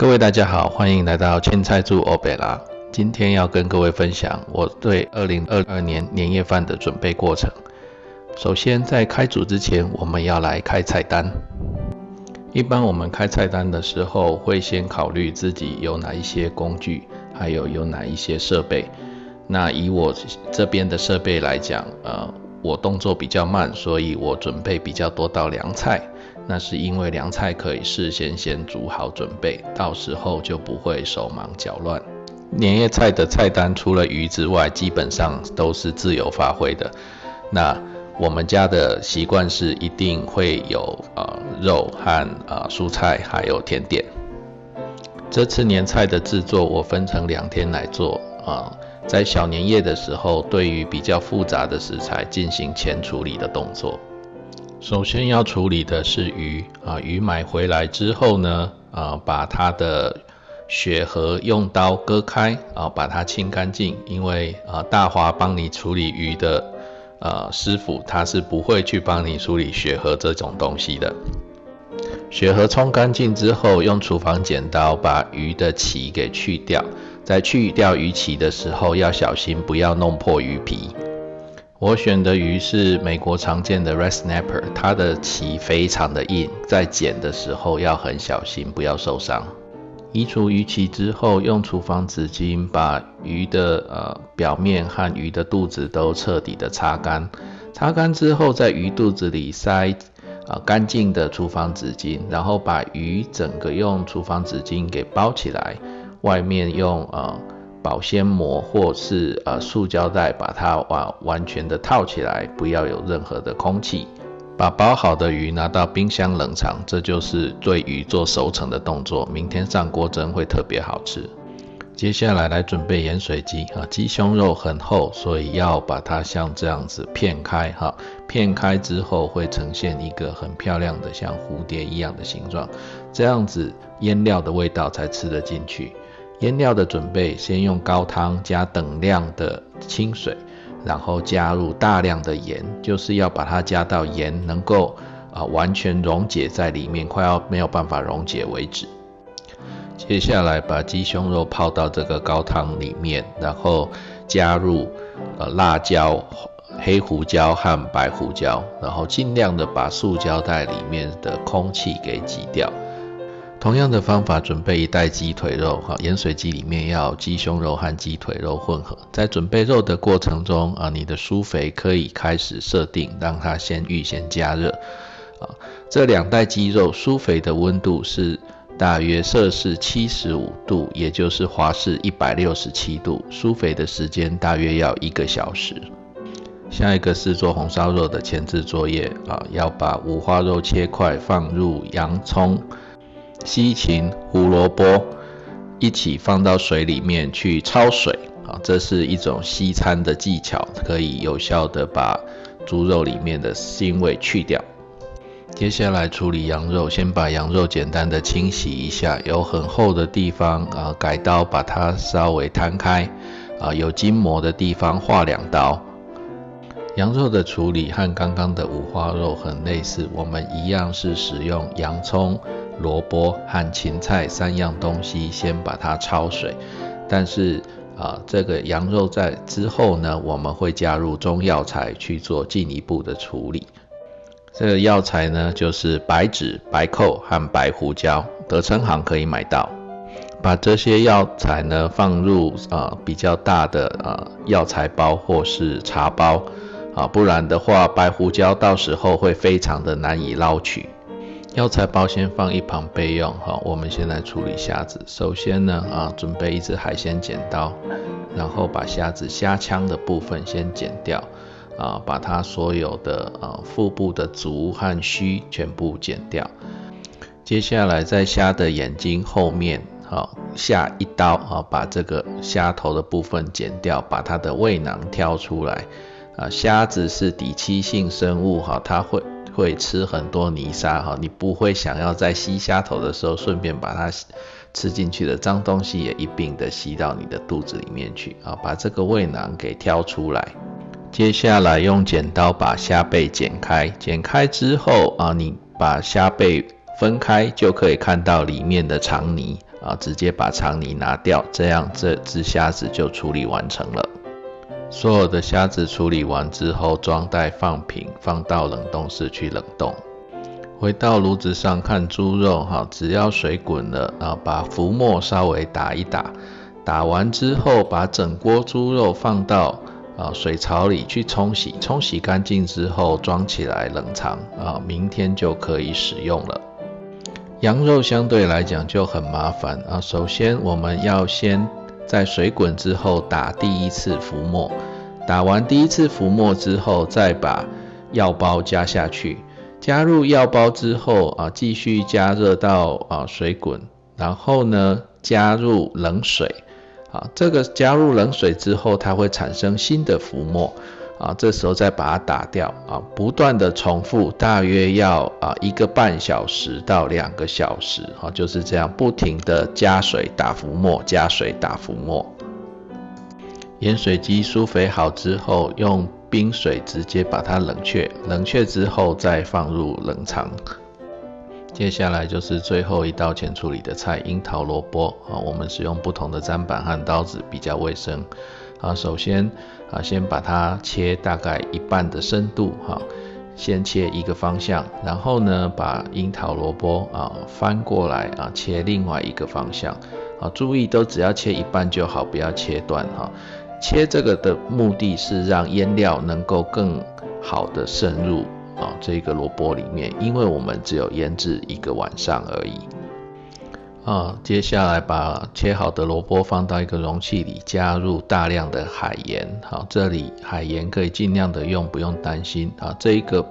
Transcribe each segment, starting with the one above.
各位大家好，欢迎来到青菜煮欧贝拉。今天要跟各位分享我对2022年年夜饭的准备过程。首先在开煮之前，我们要来开菜单。一般我们开菜单的时候，会先考虑自己有哪一些工具，还有哪一些设备。那以我这边的设备来讲，我动作比较慢，所以我准备比较多道凉菜。那是因为凉菜可以事先煮好准备，到时候就不会手忙脚乱。年夜菜的菜单除了鱼之外，基本上都是自由发挥的。那我们家的习惯是一定会有肉和蔬菜，还有甜点。这次年菜的制作我分成2天来做在小年夜的时候，对于比较复杂的食材进行前处理的动作。首先要处理的是鱼鱼买回来之后呢把它的血核用刀割开把它清干净，因为大华帮你处理鱼的师傅他是不会去帮你处理血核这种东西的。血核冲干净之后，用厨房剪刀把鱼的鳍给去掉，在去掉鱼鳍的时候要小心不要弄破鱼皮。我选的鱼是美国常见的 Red Snapper， 它的鳍非常的硬，在剪的时候要很小心，不要受伤。移除鱼鳍之后，用厨房纸巾把鱼的表面和鱼的肚子都彻底的擦干。擦干之后，在鱼肚子里塞干净的厨房纸巾，然后把鱼整个用厨房纸巾给包起来，外面用保鲜膜或是塑胶袋把它完全的套起来，不要有任何的空气。把包好的鱼拿到冰箱冷藏，这就是对鱼做熟成的动作，明天上锅蒸会特别好吃。接下来准备盐水鸡鸡胸肉很厚，所以要把它像这样子片开片开之后会呈现一个很漂亮的像蝴蝶一样的形状，这样子腌料的味道才吃得进去。腌料的准备，先用高汤加等量的清水，然后加入大量的盐，就是要把它加到盐能够完全溶解在里面，快要没有办法溶解为止。接下来把鸡胸肉泡到这个高汤里面，然后加入辣椒、黑胡椒和白胡椒，然后尽量的把塑胶袋里面的空气给挤掉。同样的方法准备1袋鸡腿肉盐水鸡里面要鸡胸肉和鸡腿肉混合。在准备肉的过程中你的舒肥可以开始设定，让它预先加热这2袋鸡肉舒肥的温度是大约摄氏75度，也就是华氏167度，舒肥的时间大约要1个小时。下一个是做红烧肉的前置作业要把五花肉切块放入洋葱、西芹、胡萝卜一起放到水里面去焯水这是一种西餐的技巧，可以有效的把猪肉里面的腥味去掉。接下来处理羊肉，先把羊肉简单的清洗一下，有很厚的地方改刀把它稍微摊开有筋膜的地方划2刀。羊肉的处理和刚刚的五花肉很类似，我们一样是使用洋葱、萝卜和芹菜3样东西先把它焯水，但是这个羊肉在之后呢，我们会加入中药材去做进一步的处理。这个药材呢就是白芷、白蔻和白胡椒，德成行可以买到。把这些药材呢放入比较大的药材包或是茶包不然的话白胡椒到时候会非常的难以捞取。药材包先放一旁备用我们先来处理虾子。首先呢准备一支海鲜剪刀，然后把虾子虾腔的部分先剪掉把它所有的腹部的足和须全部剪掉。接下来在虾的眼睛后面下一刀把这个虾头的部分剪掉，把它的胃囊挑出来虾子是底栖性生物它会吃很多泥沙你不会想要在吸虾头的时候顺便把它吃进去的脏东西也一并的吸到你的肚子里面去把这个胃囊给挑出来。接下来用剪刀把虾背剪开，剪开之后你把虾背分开就可以看到里面的肠泥直接把肠泥拿掉，这样这只虾子就处理完成了。所有的虾子处理完之后，装袋放平，放到冷冻室去冷冻。回到炉子上看猪肉只要水滚了把浮沫稍微打一打，打完之后把整锅猪肉放到水槽里去冲洗，冲洗干净之后装起来冷藏明天就可以使用了。羊肉相对来讲就很麻烦首先我们要先在水滚之后打第一次浮沫，打完第一次浮沫之后再把药包加下去，加入药包之后继续加热到水滚，然后呢加入冷水这个加入冷水之后它会产生新的浮沫这时候再把它打掉不断的重复，大约要1个半小时到2个小时就是这样不停的加水打浮沫，加水打浮沫。盐水鸡疏肥好之后，用冰水直接把它冷却，冷却之后再放入冷藏。接下来就是最后一道前处理的菜，樱桃萝卜我们使用不同的砧板和刀子比较卫生首先先把它切大概1半的深度先切一个方向，然后呢把樱桃萝卜翻过来切另外一个方向注意都只要切1半就好，不要切断切这个的目的是让腌料能够更好的渗入这个萝卜里面，因为我们只有腌制1个晚上而已接下来把切好的萝卜放到一个容器里，加入大量的海盐这里海盐可以尽量的用，不用担心这一个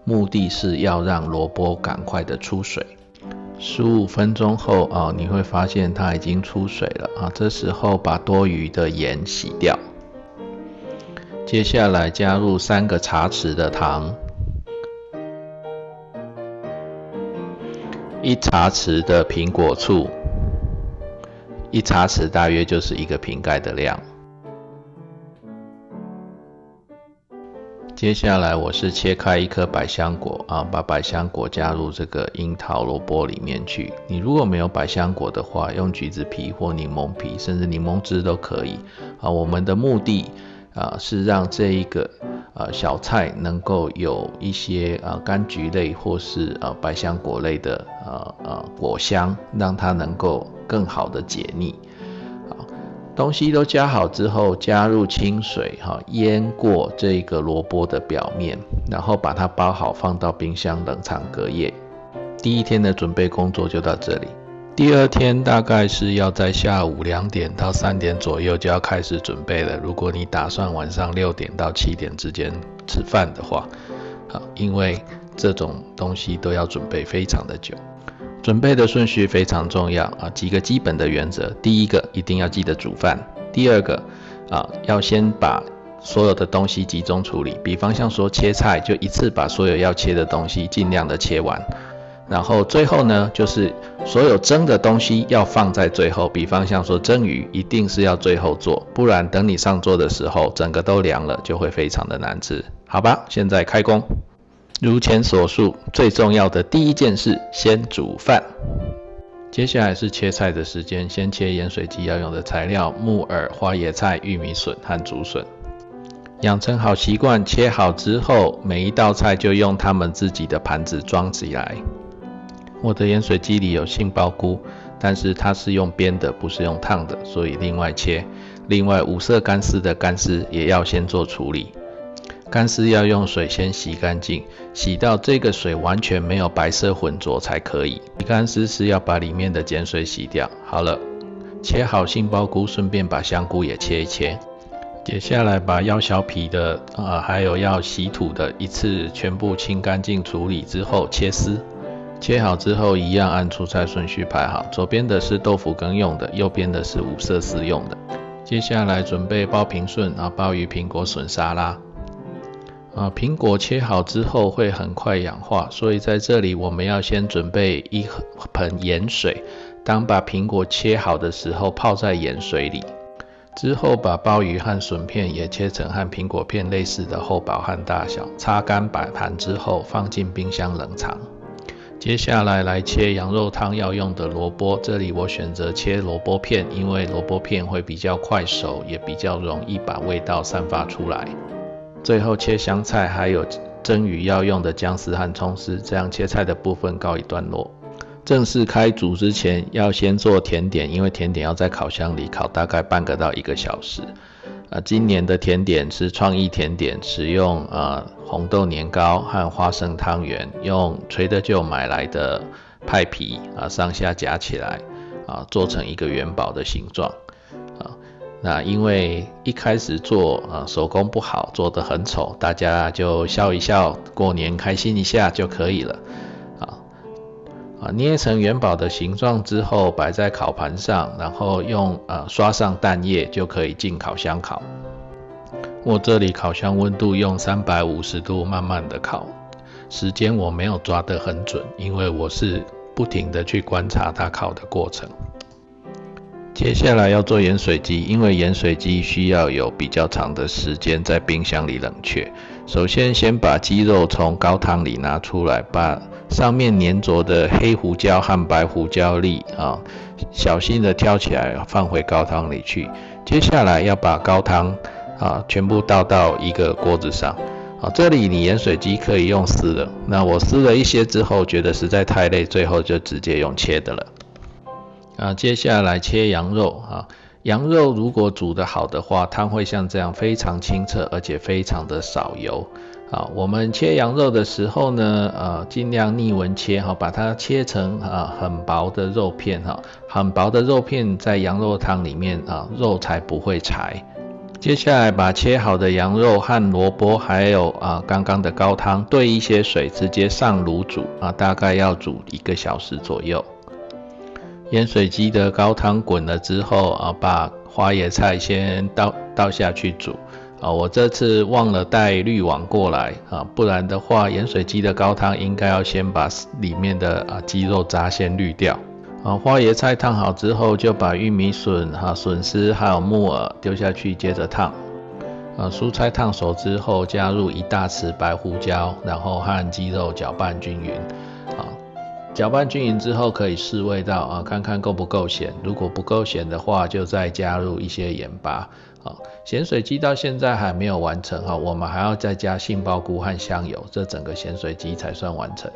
目的是要让萝卜赶快的出水。15分钟后你会发现它已经出水了这时候把多余的盐洗掉。接下来加入3个茶匙的糖，1茶匙的苹果醋，1茶匙大约就是1个瓶盖的量。接下来我是切开1颗百香果把百香果加入这个樱桃萝卜里面去。你如果没有百香果的话，用橘子皮或柠檬皮甚至柠檬汁都可以我们的目的是让这一个小菜能够有一些柑橘类或是百香果类的果香，让它能够更好的解腻东西都加好之后，加入清水淹过这个萝卜的表面，然后把它包好放到冰箱冷藏隔夜。第一天的准备工作就到这里。第二天大概是要在下午2点到3点左右就要开始准备了，如果你打算晚上6点到7点之间吃饭的话因为这种东西都要准备非常的久。准备的顺序非常重要几个基本的原则。第一个，一定要记得煮饭。第二个要先把所有的东西集中处理，比方像说切菜，就一次把所有要切的东西尽量的切完。然后最后呢，就是所有蒸的东西要放在最后，比方像说蒸鱼一定是要最后做，不然等你上桌的时候整个都凉了，就会非常的难吃。好吧，现在开工。如前所述，最重要的第一件事，先煮饭。接下来是切菜的时间，先切盐水鸡要用的材料：木耳、花椰菜、玉米笋和竹笋。养成好习惯，切好之后，每一道菜就用他们自己的盘子装起来。我的盐水鸡里有杏鲍菇，但是它是用煸的，不是用烫的，所以另外切。另外5色干丝的干丝也要先做处理。干丝要用水先洗干净，洗到这个水完全没有白色混浊才可以。洗干丝是要把里面的碱水洗掉。好了，切好杏鲍菇，顺便把香菇也切一切。接下来把要削皮的还有要洗土的一次全部清干净处理之后切丝。切好之后一样按出菜顺序排好，左边的是豆腐羹用的，右边的是5色丝用的。接下来准备包平顺鲍鱼苹果笋沙拉。苹果切好之后会很快氧化，所以在这里我们要先准备1盆盐水，当把苹果切好的时候泡在盐水里，之后把鲍鱼和笋片也切成和苹果片类似的厚薄和大小，擦干摆盘之后放进冰箱冷藏。接下来来切羊肉汤要用的萝卜，这里我选择切萝卜片，因为萝卜片会比较快熟，也比较容易把味道散发出来。最后切香菜，还有蒸鱼要用的姜丝和葱丝，这样切菜的部分告一段落。正式开煮之前，要先做甜点，因为甜点要在烤箱里烤大概半个到1个小时。今年的甜点是创意甜点，使用红豆年糕和花生汤圆，用垂的就买来的派皮上下夹起来做成一个元宝的形状。那因为一开始做手工不好，做得很丑，大家就笑一笑，过年开心一下就可以了。捏成元宝的形状之后，摆在烤盘上，然后用刷上蛋液就可以进烤箱烤。我这里烤箱温度用350度慢慢的烤，时间我没有抓得很准，因为我是不停的去观察它烤的过程。接下来要做盐水鸡，因为盐水鸡需要有比较长的时间在冰箱里冷却。首先把鸡肉从高汤里拿出来，把上面粘着的黑胡椒和白胡椒粒小心的挑起来放回高汤里去。接下来要把高汤全部倒到一个锅子上。这里你盐水鸡可以用撕的，那我撕了一些之后觉得实在太累，最后就直接用切的了。接下来切羊肉羊肉如果煮得好的话，汤会像这样非常清澈，而且非常的少油。我们切羊肉的时候呢，尽量逆纹切把它切成很薄的肉片很薄的肉片在羊肉汤里面肉才不会柴。接下来把切好的羊肉和萝卜还有刚刚的高汤兑一些水，直接上炉煮大概要煮1个小时左右。盐水鸡的高汤滚了之后把花椰菜先倒下去煮我这次忘了带滤网过来不然的话盐水鸡的高汤应该要先把里面的鸡肉渣先滤掉。花椰菜烫好之后，就把玉米笋笋丝还有木耳丢下去，接着烫。蔬菜烫熟之后，加入1大匙白胡椒，然后和鸡肉搅拌均匀。搅拌均匀之后可以试味道看看够不够咸，如果不够咸的话，就再加入一些盐巴。咸水鸡到现在还没有完成我们还要再加杏鲍菇和香油，这整个咸水鸡才算完成。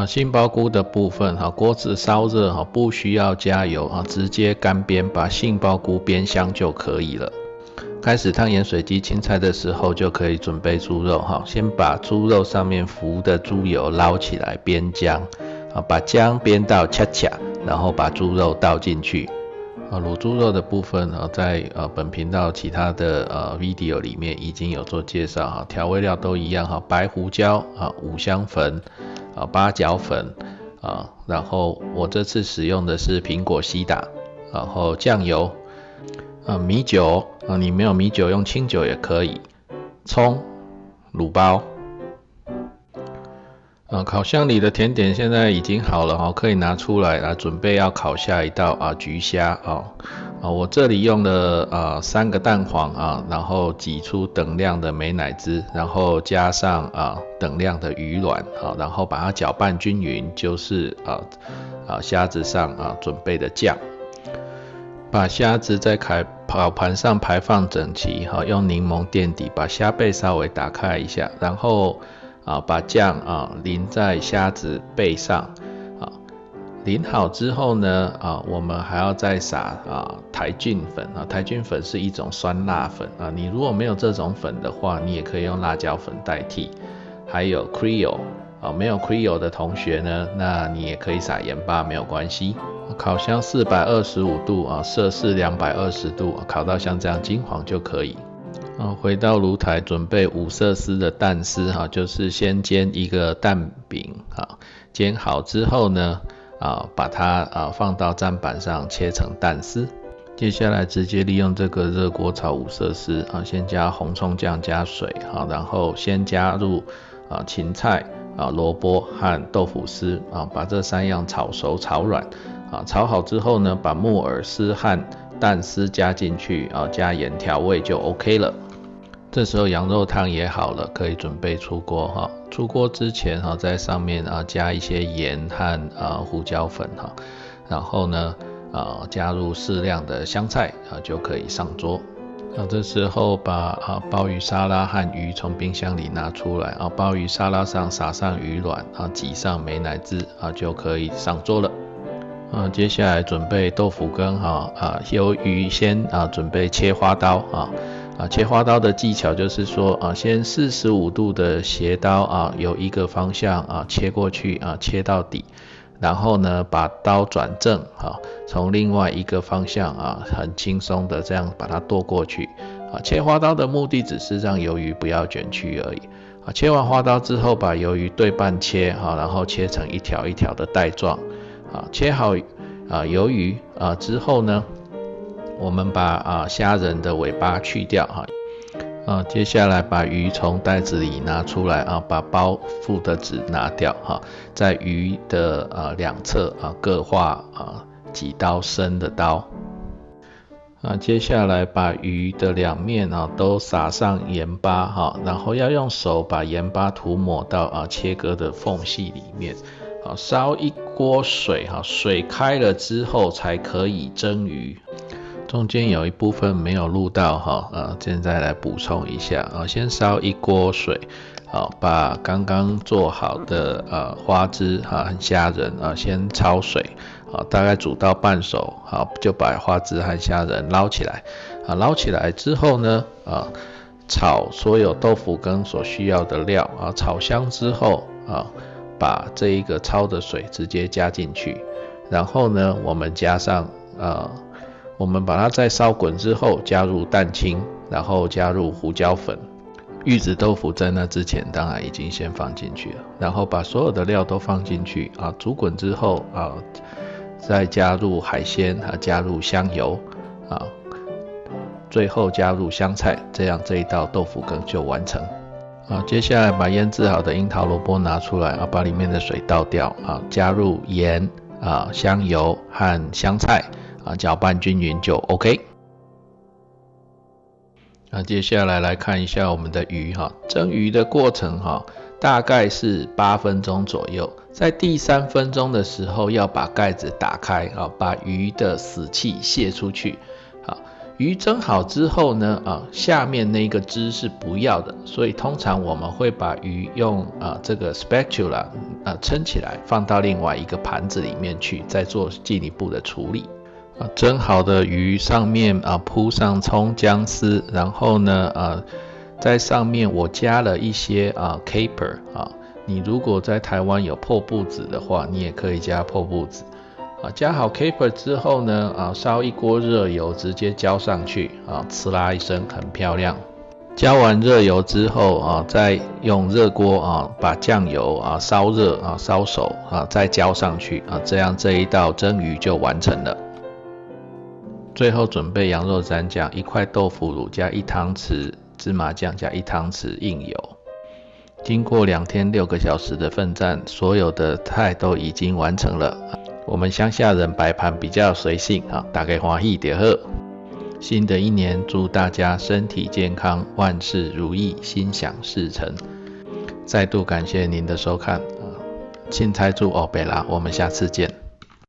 杏鲍菇的部分锅子烧热不需要加油直接干煸，把杏鲍菇煸香就可以了。开始烫盐水鸡青菜的时候，就可以准备猪肉先把猪肉上面浮的猪油捞起来煸姜把姜煸到恰恰，然后把猪肉倒进去。卤猪肉的部分在本频道其他的video 里面已经有做介绍调味料都一样白胡椒五香粉八角粉然后我这次使用的是苹果西打，然后酱油米酒你没有米酒用清酒也可以，葱卤包。烤箱里的甜点现在已经好了可以拿出来准备要烤下一道焗虾我这里用了3个蛋黄然后挤出等量的美乃滋，然后加上等量的鱼卵然后把它搅拌均匀，就是虾子上准备的酱。把虾子在烤盘上排放整齐用柠檬垫底，把虾背稍微打开一下，然后把酱淋在虾子背上淋好之后呢我们还要再撒台菌粉台菌粉是一种酸辣粉你如果没有这种粉的话，你也可以用辣椒粉代替。还有 Creole没有 Creole 的同学呢，那你也可以撒盐巴没有关系。烤箱425度摄氏220度烤到像这样金黄就可以。回到炉台准备5色丝的蛋丝就是先煎一个蛋饼煎好之后呢把它放到砧板上切成蛋丝。接下来直接利用这个热锅炒5色丝先加红葱酱加水然后先加入芹菜萝卜和豆腐丝把这3样炒熟炒软炒好之后呢，把木耳丝和蛋丝加进去加盐调味就 OK 了。这时候羊肉汤也好了，可以准备出锅哈。出锅之前哈，在上面加一些盐和胡椒粉哈，然后呢加入适量的香菜就可以上桌。这时候把鲍鱼沙拉和鱼从冰箱里拿出来鲍鱼沙拉上撒上鱼卵挤上美乃滋就可以上桌了。接下来准备豆腐羹鱿鱼先准备切花刀切花刀的技巧就是说先45度的斜刀由一个方向切过去切到底，然后呢把刀转正从另外一个方向很轻松的这样把它剁过去切花刀的目的只是让鱿鱼不要卷曲而已切完花刀之后把鱿鱼对半切然后切成一条一条的带状切好鱿鱼之后呢，我们把虾仁的尾巴去掉接下来把鱼从袋子里拿出来把包覆的纸拿掉在鱼的两侧各划几刀深的刀接下来把鱼的两面都撒上盐巴然后要用手把盐巴涂抹到切割的缝隙里面烧一锅水水开了之后才可以蒸鱼。中间有一部分没有录到现在来补充一下先烧一锅水把刚刚做好的花枝和虾仁先焯水大概煮到半熟就把花枝和虾仁捞起来捞起来之后呢炒所有豆腐羹所需要的料炒香之后把这一个焯的水直接加进去，然后呢我们加上我们把它再烧滚之后加入蛋清，然后加入胡椒粉。玉子豆腐在那之前当然已经先放进去了，然后把所有的料都放进去煮滚之后再加入海鲜加入香油最后加入香菜，这样这一道豆腐羹就完成。接下来把腌制好的樱桃萝卜拿出来把里面的水倒掉加入盐香油和香菜搅拌均匀就 OK。接下来看一下我们的鱼蒸鱼的过程大概是8分钟左右，在第3分钟的时候要把盖子打开把鱼的死气泄出去鱼蒸好之后呢下面那个汁是不要的，所以通常我们会把鱼用这个 spatula 撑起来放到另外一个盘子里面去，再做进一步的处理蒸好的鱼上面铺上葱姜丝，然后呢在上面我加了一些caper 你如果在台湾有破布子的话，你也可以加破布子加好 caper 之后呢烧一锅热油直接浇上去呲啦一声很漂亮。浇完热油之后再用热锅把酱油烧热烧熟再浇上去这样这一道蒸鱼就完成了。最后准备羊肉蘸酱，1块豆腐乳加1汤匙芝麻酱加1汤匙硬油。经过2天6个小时的奋战，所有的菜都已经完成了。我们乡下人摆盘比较随性大家欢喜就好。新的一年祝大家身体健康，万事如意，心想事成。再度感谢您的收看，凊彩煮黑白啦，我们下次见。